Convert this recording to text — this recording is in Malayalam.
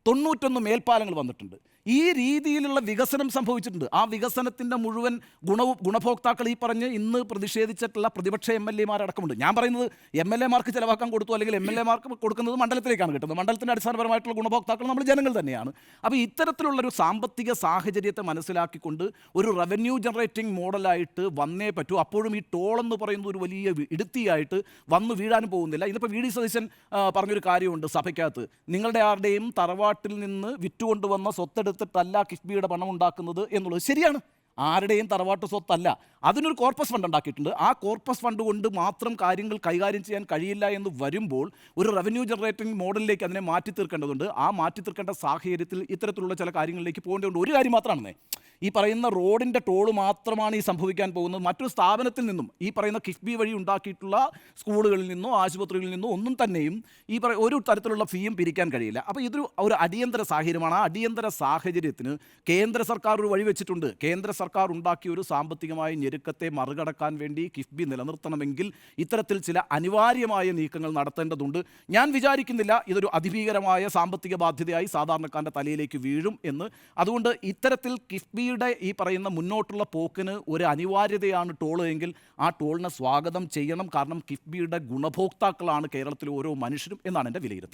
91 മേൽപ്പാലങ്ങൾ വന്നിട്ടുണ്ട്. ഈ രീതിയിലുള്ള വികസനം സംഭവിച്ചിട്ടുണ്ട്. ആ വികസനത്തിൻ്റെ മുഴുവൻ ഗുണഭോക്താക്കൾ ഈ പറഞ്ഞ് ഇന്ന് പ്രതിഷേധിച്ചിട്ടുള്ള പ്രതിപക്ഷ MLA-മാരടക്കമുണ്ട്. ഞാൻ പറയുന്നത് MLA-മാർക്ക് ചിലവാക്കാൻ കൊടുത്തു, അല്ലെങ്കിൽ MLA-മാർക്ക് കൊടുക്കുന്നത് മണ്ഡലത്തിലേക്കാണ് കിട്ടുന്നത്. മണ്ഡലത്തിൻ്റെ അടിസ്ഥാനപരമായിട്ടുള്ള ഗുണഭോക്താക്കൾ നമ്മൾ ജനങ്ങൾ തന്നെയാണ്. അപ്പോൾ ഇത്തരത്തിലുള്ളൊരു സാമ്പത്തിക സാഹചര്യത്തെ മനസ്സിലാക്കിക്കൊണ്ട് ഒരു റവന്യൂ ജനറേറ്റിംഗ് മോഡലായിട്ട് വന്നേ പറ്റൂ. അപ്പോഴും ഈ ടോൾ എന്ന് പറയുന്നത് ഒരു വലിയ ഇടുത്തിയായിട്ട് വന്നു വീഴാനും പോകുന്നില്ല. ഇതിപ്പോൾ VD സതീശൻ പറഞ്ഞൊരു കാര്യമുണ്ട് സഭയ്ക്കകത്ത്, നിങ്ങളുടെ ആരുടെയും തറവാട്ടിൽ നിന്ന് വിറ്റുകൊണ്ടുവന്ന സ്വത്തെടുത്തിട്ടല്ല കിഫ്ബിയുടെ പണം ഉണ്ടാക്കുന്നത് എന്നുള്ളത് ശരിയാണ്. ആരുടെയും തറവാട്ട് സ്വത്തല്ല. അതിനൊരു കോർപ്പസ് ഫണ്ട് ഉണ്ടാക്കിയിട്ടുണ്ട്. ആ കോർപ്പസ് ഫണ്ട് കൊണ്ട് മാത്രം കാര്യങ്ങൾ കൈകാര്യം ചെയ്യാൻ കഴിയില്ല എന്ന് വരുമ്പോൾ ഒരു റവന്യൂ ജനറേറ്റിംഗ് മോഡലിലേക്ക് അതിനെ മാറ്റി തീർക്കേണ്ടതുണ്ട്. ആ മാറ്റി തീർക്കേണ്ട സാഹചര്യത്തിൽ ഇത്തരത്തിലുള്ള ചില കാര്യങ്ങളിലേക്ക് പോകേണ്ടതുണ്ട്. ഒരു കാര്യം മാത്രമാണെന്നേ, ഈ പറയുന്ന റോഡിൻ്റെ ടോള് മാത്രമാണ് ഈ സംഭവിക്കാൻ പോകുന്നത്. മറ്റൊരു സ്ഥാപനത്തിൽ നിന്നും ഈ പറയുന്ന കിഫ്ബി വഴി ഉണ്ടാക്കിയിട്ടുള്ള സ്കൂളുകളിൽ നിന്നോ ആശുപത്രികളിൽ നിന്നോ ഒന്നും തന്നെയും ഒരു തരത്തിലുള്ള ഫീയും പിരിക്കാൻ കഴിയില്ല. അപ്പോൾ ഇതൊരു അടിയന്തര സാഹചര്യമാണ്. ആ അടിയന്തര സാഹചര്യത്തിന് കേന്ദ്ര സർക്കാർ ഒരു വഴി വെച്ചിട്ടുണ്ട്. കേന്ദ്ര സർക്കാർ ഉണ്ടാക്കിയ ഒരു സാമ്പത്തികമായ ഞെരുക്കത്തെ മറികടക്കാൻ വേണ്ടി കിഫ്ബി നിലനിർത്തണമെങ്കിൽ ഇത്തരത്തിൽ ചില അനിവാര്യമായ നീക്കങ്ങൾ നടത്തേണ്ടതുണ്ട്. ഞാൻ വിചാരിക്കുന്നില്ല ഇതൊരു അതിഭീകരമായ സാമ്പത്തിക ബാധ്യതയായി സാധാരണക്കാരൻ്റെ തലയിലേക്ക് വീഴും എന്ന്. അതുകൊണ്ട് ഇത്തരത്തിൽ കിഫ്ബിയുടെ ഈ പറയുന്ന മുന്നോട്ടുള്ള പോക്കിന് ഒരു അനിവാര്യതയാണ് ടോള് എങ്കിൽ ആ ടോളിനെ സ്വാഗതം ചെയ്യണം. കാരണം കിഫ്ബിയുടെ ഗുണഭോക്താക്കളാണ് കേരളത്തിലെ ഓരോ മനുഷ്യരും എന്നാണ് എൻ്റെ വിലയിരുത്തൽ.